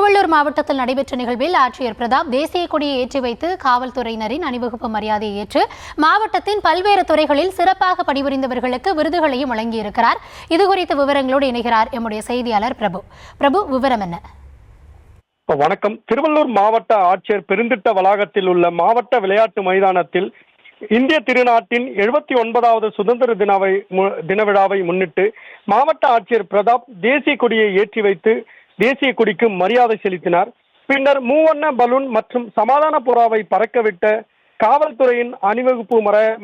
திருவள்ளூர் மாவட்டத்தில் நடைபெற்ற நிகழ்வில் ஆட்சியர் பிரதாப் தேசிய கொடியை ஏற்றி வைத்து காவல்துறையினரின் அணிவகுப்பு மரியாதையை ஏற்று மாவட்டத்தின் பல்வேறு துறைகளில் சிறப்பாக பணிபுரிந்தவர்களுக்கு விருதுகளையும் வழங்கியிருக்கிறார். இதுகுறித்த விவரங்களோடு இணைகிறார் எம்முடைய செய்தியாளர் பிரபு. பிரபு, விவரம் என்ன? வணக்கம். திருவள்ளூர் மாவட்ட ஆட்சியர் பெருந்திட்ட வளாகத்தில் உள்ள மாவட்ட விளையாட்டு மைதானத்தில் இந்திய திருநாட்டின் 79வது சுதந்திர தின விழாவை முன்னிட்டு மாவட்ட ஆட்சியர் பிரதாப் தேசிய கொடியை ஏற்றி வைத்து தேசிய கொடிக்கு மரியாதை செலுத்தினார். பின்னர் மூவண்ண பலூன் மற்றும் சமாதான புறாவை பறக்கவிட்ட காவல்துறையின் அணிவகுப்பு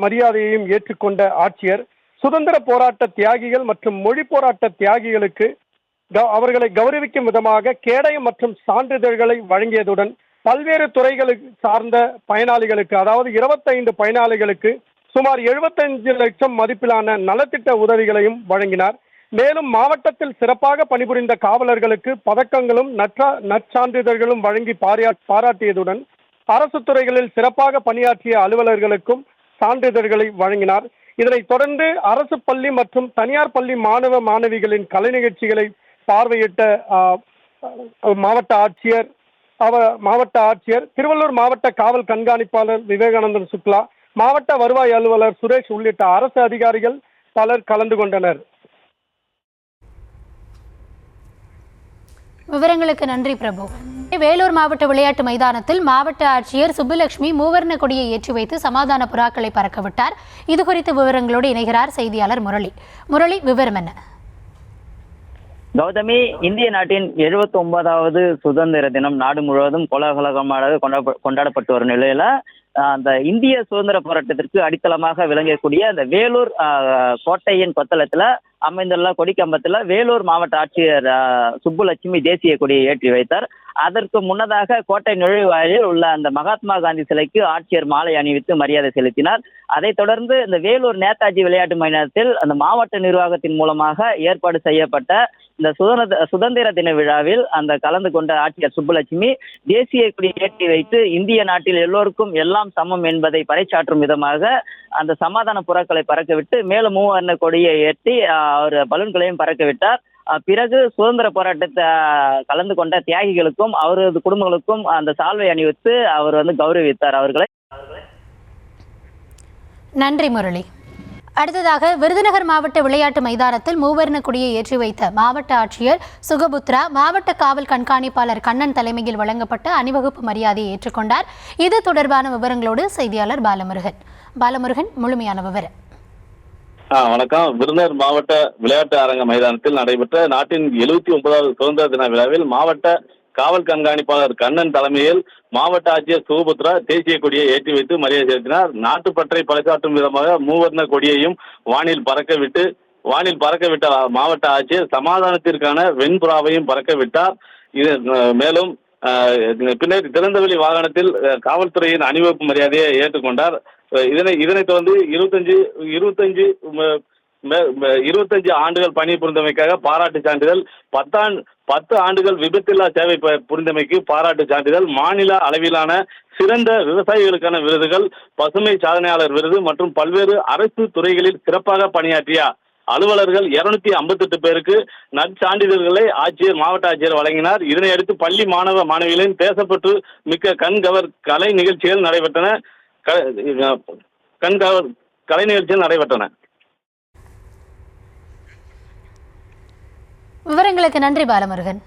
மரியாதையையும் ஏற்றுக்கொண்ட ஆட்சியர் சுதந்திர போராட்ட தியாகிகள் மற்றும் மொழி போராட்ட தியாகிகளுக்கு அவர்களை கௌரவிக்கும் விதமாக கேடயம் மற்றும் சான்றிதழ்களை வழங்கியதுடன் பல்வேறு துறைகளுக்கு சார்ந்த பயனாளிகளுக்கு, அதாவது 25 பயனாளிகளுக்கு சுமார் 75 லட்சம் மதிப்பிலான நலத்திட்ட உதவிகளையும் வழங்கினார். மேலும் மாவட்டத்தில் சிறப்பாக பணிபுரிந்த காவலர்களுக்கு பதக்கங்களும் நற்சான்றிதழ்களும் வழங்கி பாராட்டியதுடன் அரசு துறைகளில் சிறப்பாக பணியாற்றிய அலுவலர்களுக்கும் சான்றிதழ்களை வழங்கினார். இதனைத் தொடர்ந்து அரசு பள்ளி மற்றும் தனியார் பள்ளி மாணவ மாணவிகளின் கலை நிகழ்ச்சிகளை பார்வையிட்ட மாவட்ட ஆட்சியர் திருவள்ளூர் மாவட்ட காவல் கண்காணிப்பாளர் விவேகானந்தன் சுக்லா, மாவட்ட வருவாய் அலுவலர் சுரேஷ் உள்ளிட்ட அரசு அதிகாரிகள் பலர் கலந்து கொண்டனர். விவரங்களுக்கு நன்றி பிரபு. வேலூர் மாவட்ட விளையாட்டு மைதானத்தில் மாவட்ட ஆட்சியர் சுப்புலட்சுமி மூவர்ண கொடியை ஏற்றி வைத்து சமாதான புறாக்களை பறக்கவிட்டார். இதுகுறித்த விவரங்களோடு இணைகிறார் செய்தியாளர் முரளி. விவரம் என்ன? கௌதமி, இந்திய நாட்டின் 79வது சுதந்திர தினம் நாடு முழுவதும் கோலாகலமாக கொண்டாடப்பட்டு வரும் நிலையில அந்த இந்திய சுதந்திர போராட்டத்திற்கு அடித்தளமாக விளங்கக்கூடிய அந்த வேலூர் கோட்டையின் கொத்தளத்துல அமைந்துள்ள கொடிக்கம்பத்துல வேலூர் மாவட்ட ஆட்சியர் சுப்புலட்சுமி தேசிய கொடியை ஏற்றி வைத்தார். அதற்கு முன்னதாக கோட்டை நுழைவாயிலில் உள்ள அந்த மகாத்மா காந்தி சிலைக்கு ஆட்சியர் மாலை அணிவித்து மரியாதை செலுத்தினார். அதைத் தொடர்ந்து இந்த வேலூர் நேதாஜி விளையாட்டு மைதானத்தில் அந்த மாவட்ட நிர்வாகத்தின் மூலமாக ஏற்பாடு செய்யப்பட்ட இந்த சுதந்திர தின விழாவில் அந்த கலந்து கொண்ட ஆட்சியர் சுப்புலட்சுமி தேசிய கொடியை ஏற்றி வைத்து இந்திய நாட்டில் எல்லோருக்கும் எல்லாம் சமம் என்பதை பறைசாற்றும் விதமாக அந்த சமாதான புறாக்களை பறக்கவிட்டு மேலும் மூவர்ண கொடியை ஏற்றி அவர் பலூன்களையும் பறக்கவிட்டார். பிறகு சுதந்திர போராட்டத்தை கலந்து கொண்ட தியாகிகளுக்கும் அவரது குடும்பங்களுக்கும் அந்த சால்வை அணிவித்து அவர் கௌரவித்தார் அவர்களை. நன்றி முரளி. அடுத்ததாக விருதுநகர் மாவட்ட விளையாட்டு மைதானத்தில் மூவர்ண கொடியை ஏற்றி வைத்த மாவட்ட ஆட்சியர் சுகபுத்ரா மாவட்ட காவல் கண்காணிப்பாளர் கண்ணன் தலைமையில் வழங்கப்பட்ட அணிவகுப்பு மரியாதையை ஏற்றுக்கொண்டார். இது தொடர்பான விவரங்களோடு செய்தியாளர் பாலமுருகன் முழுமையான விவரம். வணக்கம். விருதுநகர் மாவட்ட விளையாட்டு அரங்க மைதானத்தில் நடைபெற்ற நாட்டின் 79வது சுதந்திர தின விழாவில் மாவட்ட காவல் கண்காணிப்பாளர் கண்ணன் தலைமையில் மாவட்ட ஆட்சியர் சுகபுத்ரா தேசிய கொடியை ஏற்றி வைத்து மரியாதை செலுத்தினார். நாட்டுப்பற்றை பறைசாற்றும் விதமாக மூவர்ண கொடியையும் வானில் பறக்கவிட்ட மாவட்ட ஆட்சியர் சமாதானத்திற்கான வெண்புறாவையும் பறக்கவிட்டார். இது மேலும் பின்னர் திறந்தவெளி வாகனத்தில் காவல்துறையின் அணிவகுப்பு மரியாதையை ஏற்றுக்கொண்டார். இதனைத் தொடர்ந்து 25 ஆண்டுகள் பணி புரிந்தமைக்காக பாராட்டு சான்றிதழ், 10 ஆண்டுகள் விபத்தில்லா சேவை புரிந்தமைக்கு பாராட்டு சான்றிதழ், மாநில அளவிலான சிறந்த விவசாயிகளுக்கான விருதுகள், பசுமை சாதனையாளர் விருது மற்றும் பல்வேறு அரசு துறைகளில் சிறப்பாக பணியாற்றிய அலுவலர்கள் 258 பேருக்கு நற்சான்றிதழ்களை மாவட்ட ஆட்சியர் வழங்கினார். இதனையடுத்து பள்ளி மாணவ மாணவிகளின் தேசப்பற்று மிக்க கண்கவர் கலை நிகழ்ச்சிகள் நடைபெற்றன. விவரங்களுக்கு நன்றி பாலமுருகன்.